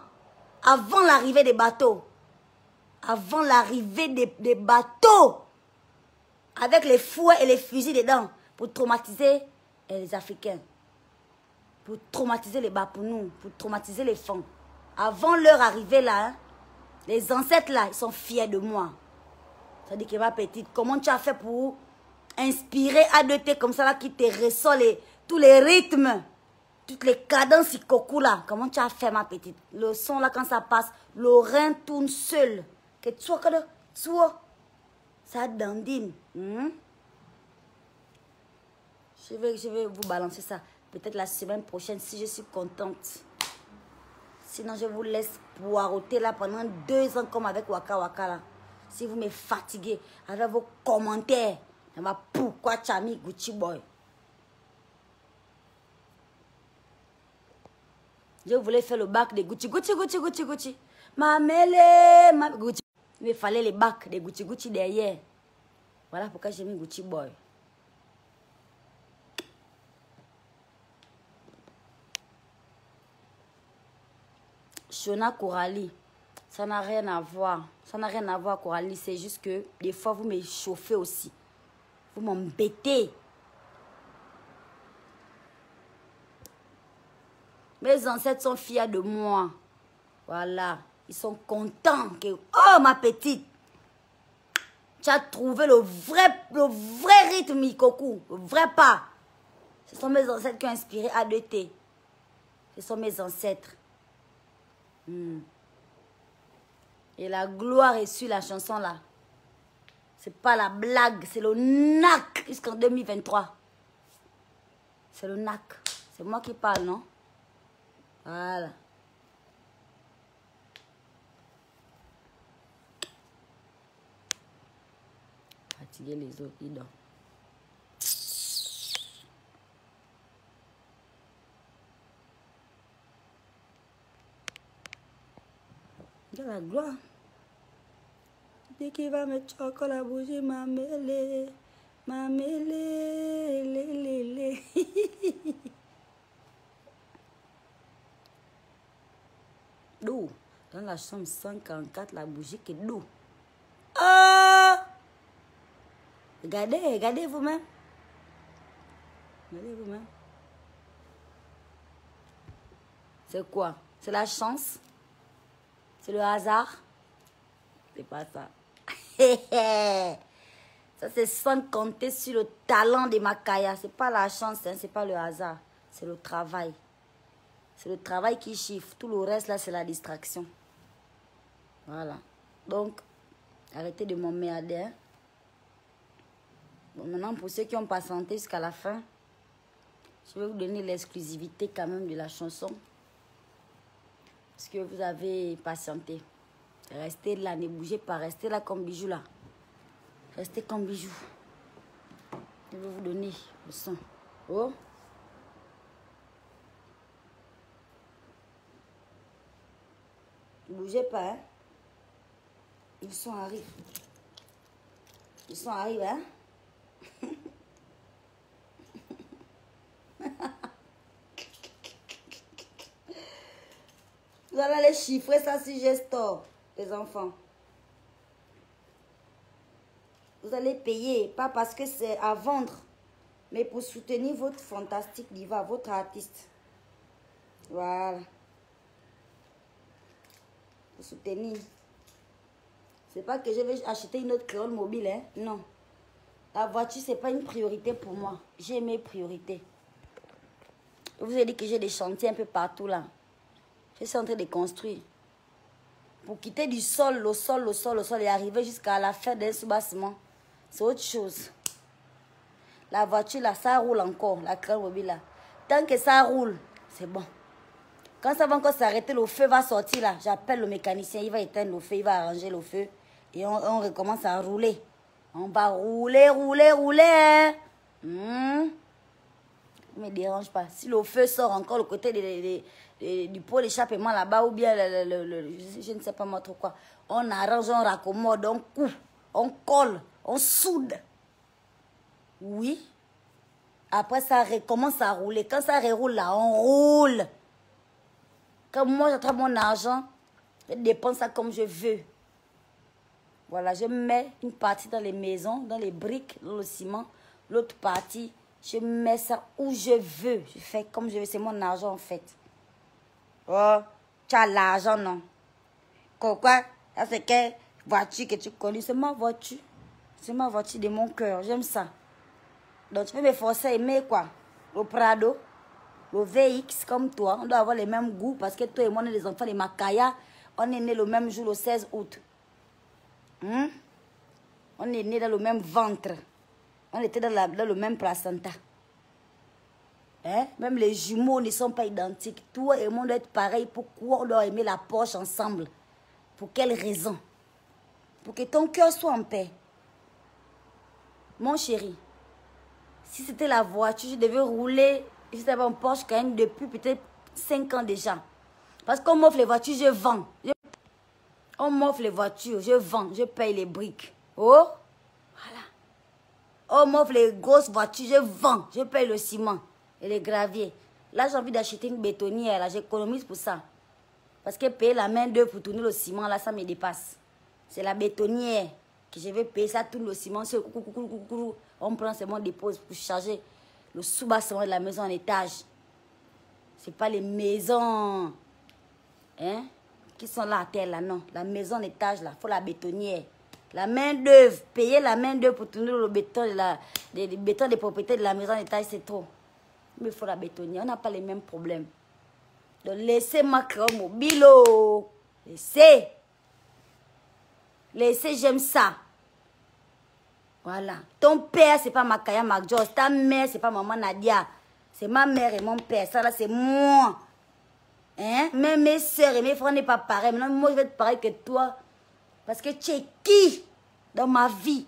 Avant l'arrivée des bateaux. Avant l'arrivée des bateaux. Avec les fouets et les fusils dedans. Pour traumatiser les Africains. Pour traumatiser les Bapounous. Pour traumatiser les femmes. Avant leur arrivée là, hein, les ancêtres là, ils sont fiers de moi. Ça dit que ma petite, comment tu as fait pour inspirer A2T comme ça là qui te ressort tous les rythmes, toutes les cadences coco là. Comment tu as fait ma petite? Le son là quand ça passe, le rein tourne seul. Que tu sois, ça dandine. Je vais vous balancer ça. Peut-être la semaine prochaine si je suis contente. Sinon je vous laisse poireauter là pendant 2 ans comme avec Waka Waka là. Si vous me fatiguez avec vos commentaires, pourquoi tu as mis Gucci Boy? Je voulais faire le bac de Gucci. Mamele, Gucci. Il me fallait les bacs de Gucci derrière. Voilà pourquoi j'ai mis Gucci Boy. Shona Coralie, ça n'a rien à voir. Ça n'a rien à voir, Coralie. C'est juste que des fois, vous me chauffez aussi. Vous m'embêtez. Mes ancêtres sont fiers de moi. Voilà. Ils sont contents que... Oh, ma petite. Tu as trouvé le vrai rythme, Ikoku. Le vrai pas. Ce sont mes ancêtres qui ont inspiré A2T. Ce sont mes ancêtres. Et la gloire est sur la chanson là. C'est pas la blague, c'est le NAC jusqu'en 2023. C'est le NAC. C'est moi qui parle, non? Voilà. Fatiguer les autres, ils dorment. De la gloire. Dès qu'il va me choquer la bougie, ma mêlée, lé. D'où? Dans la chambre 144, la bougie qui est d'où? Oh! Regardez vous-même. Regardez vous-même. C'est quoi? C'est la chance? C'est le hasard? C'est pas ça. Ça, c'est sans compter sur le talent de Makaya. C'est pas la chance, hein, c'est pas le hasard. C'est le travail. C'est le travail qui chiffre. Tout le reste, là, c'est la distraction. Voilà. Donc, arrêtez de m'emmerder. Hein. Bon, maintenant, pour ceux qui ont patienté jusqu'à la fin, je vais vous donner l'exclusivité quand même de la chanson. Parce que vous avez patienté. Restez là, ne bougez pas. Restez là comme bijou là. Restez comme bijou. Je vais vous donner le son. Oh. Ne bougez pas, hein. Le son arrive. Le son arrive, hein. Vous allez aller chiffrer ça si j'ai store, les enfants. Vous allez payer, pas parce que c'est à vendre, mais pour soutenir votre fantastique diva, votre artiste. Voilà. Pour soutenir. C'est pas que je vais acheter une autre créole mobile, hein. Non. La voiture, c'est pas une priorité pour moi. J'ai mes priorités. Je vous ai dit que j'ai des chantiers un peu partout là. Je suis en train de construire. Pour quitter du sol, le sol et arriver jusqu'à la fin d'un soubassement, c'est autre chose. La voiture là, ça roule encore, la créole mobile là. Tant que ça roule, c'est bon. Quand ça va encore s'arrêter, le feu va sortir là. J'appelle le mécanicien, il va éteindre le feu, il va arranger le feu. Et on recommence à rouler. On va rouler. Hein? ne me dérange pas. Si le feu sort encore le côté du pot d'échappement là-bas ou bien je ne sais pas moi trop quoi, on arrange, on raccommode, on coupe, on colle, on soude. Oui. Après, ça recommence à rouler. Quand ça reroule là, on roule. Quand moi, j'attrape mon argent, je dépense ça comme je veux. Voilà, je mets une partie dans les maisons, dans les briques, dans le ciment. L'autre partie, je mets ça où je veux. Je fais comme je veux. C'est mon argent en fait. Oh, tu as l'argent, non? Quoi? Ça c'est quelle voiture que tu connais? C'est ma voiture. C'est ma voiture de mon cœur. J'aime ça. Donc tu peux me forcer à aimer quoi? Le Prado, le VX comme toi. On doit avoir les mêmes goûts parce que toi et moi, on est des enfants de Makaya. On est nés le même jour, le 16 août. On est nés dans le même ventre. On était dans le même placenta. Hein? Même les jumeaux ne sont pas identiques. Toi et moi, on doit être pareil. Pourquoi on doit aimer la Porsche ensemble? Pour quelle raison? Pour que ton cœur soit en paix. Mon chéri, si c'était la voiture, je devais rouler, je sais pas, en Porsche quand même depuis peut-être 5 ans déjà. Parce qu'on m'offre les voitures, je vends. On m'offre les voitures, je vends, je paye les briques. Oh, voilà. On m'offre les grosses voitures, je vends, je paye le ciment et les graviers. Là, j'ai envie d'acheter une bétonnière, là, j'économise pour ça. Parce que payer la main d'œuvre pour tourner le ciment, là, ça me dépasse. C'est la bétonnière que je vais payer, ça tourne le ciment. On prend seulement des pauses pour charger le sous-bassement de la maison en étage. Ce n'est pas les maisons hein, qui sont là à terre, là, non. La maison en étage, là, il faut la bétonnière. La main d'œuvre, payer la main d'œuvre pour tourner le béton, des bétons des propriétés de la maison en étage, c'est trop. Mais il faut la bétonnière, on n'a pas les mêmes problèmes. Donc laissez-moi créer mobile. Laissez. Laissez, j'aime ça. Voilà. Ton père, c'est pas Makaya Macjos. Ta mère, c'est pas maman Nadia. C'est ma mère et mon père. Ça là, c'est moi. Hein? Même mes soeurs et mes frères n'est pas pareil. Maintenant, moi, je vais être pareil que toi. Parce que tu es qui dans ma vie?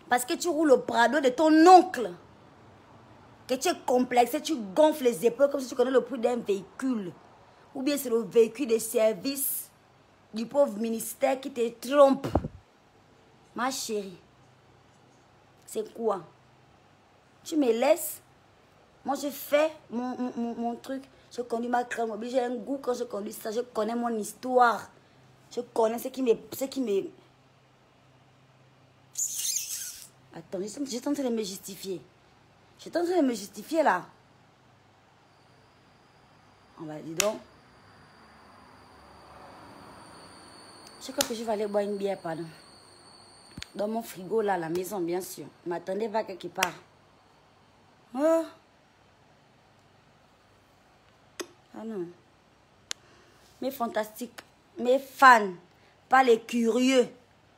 Parce que tu roules au Prado de ton oncle. Que tu es complexé, tu gonfles les épaules comme si tu connais le prix d'un véhicule. Ou bien c'est le véhicule de service du pauvre ministère qui te trompe. Ma chérie, c'est quoi? Tu me laisses? Moi, je fais mon truc. Je conduis ma crème mobile. J'ai un goût quand je conduis ça. Je connais mon histoire. Je connais ce qui me... Attends, je suis en train de me justifier. Je suis en train de me justifier là. On va dire donc. Je crois que je vais aller boire une bière, pardon. Dans mon frigo là, à la maison, bien sûr. M'attendez pas quelque part. Oh. Ah non. Mes fantastiques, mes fans, pas les curieux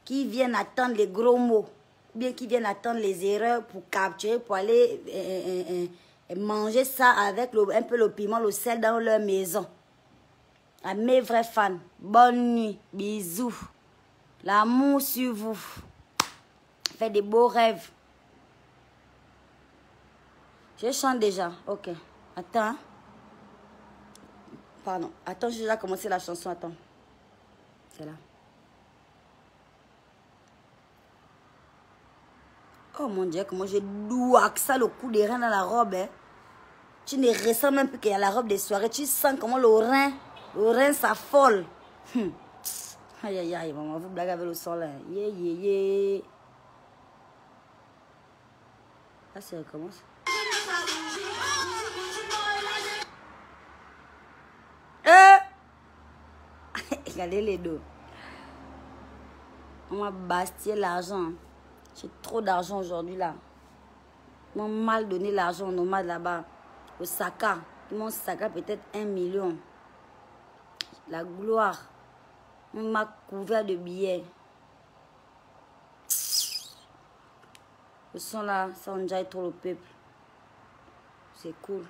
qui viennent attendre les gros mots, ou bien qui viennent attendre les erreurs pour capturer, pour aller manger ça avec un peu le piment, le sel dans leur maison. À mes vrais fans, bonne nuit, bisous, l'amour sur vous, faites des beaux rêves. Je chante déjà, ok, attends. Pardon, attends, j'ai déjà commencé la chanson, attends. C'est là. Oh mon Dieu, comment je dois que ça le coup des reins dans la robe. Hein. Tu ne ressens même plus qu'il y a la robe des soirées. Tu sens comment le rein s'affole. Aïe aïe aïe, maman, vous blaguez avec le son là. Yeah, yeah, yeah. Là, ça recommence. Regardez les deux. On m'a bastillé l'argent. J'ai trop d'argent aujourd'hui là. Ils m'ont mal donné l'argent au nomade là-bas. Au Saka. Ils m'ont sacré peut-être 1 million. La gloire. On m'a couvert de billets. Le son là, ça enjaille trop le peuple. C'est cool.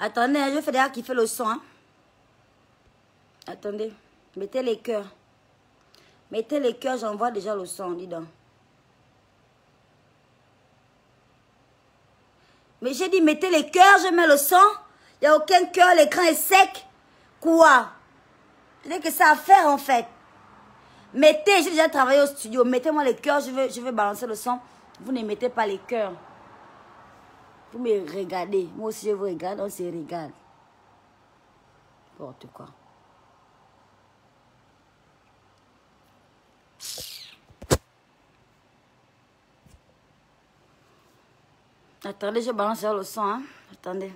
Attendez, je fais déjà kiffer le son. Hein. Attendez. Mettez les cœurs. Mettez les cœurs, j'envoie déjà le son, dis donc. Mais j'ai dit, mettez les cœurs, je mets le son. Il n'y a aucun cœur, l'écran est sec. Quoi? Je dis que ça à faire en fait. Mettez, j'ai déjà travaillé au studio. Mettez-moi les cœurs, je veux balancer le son. Vous ne mettez pas les cœurs. Vous me regardez. Moi aussi, je vous regarde, on se regarde. N'importe quoi. Attendez, je balance le son. Hein. Attendez.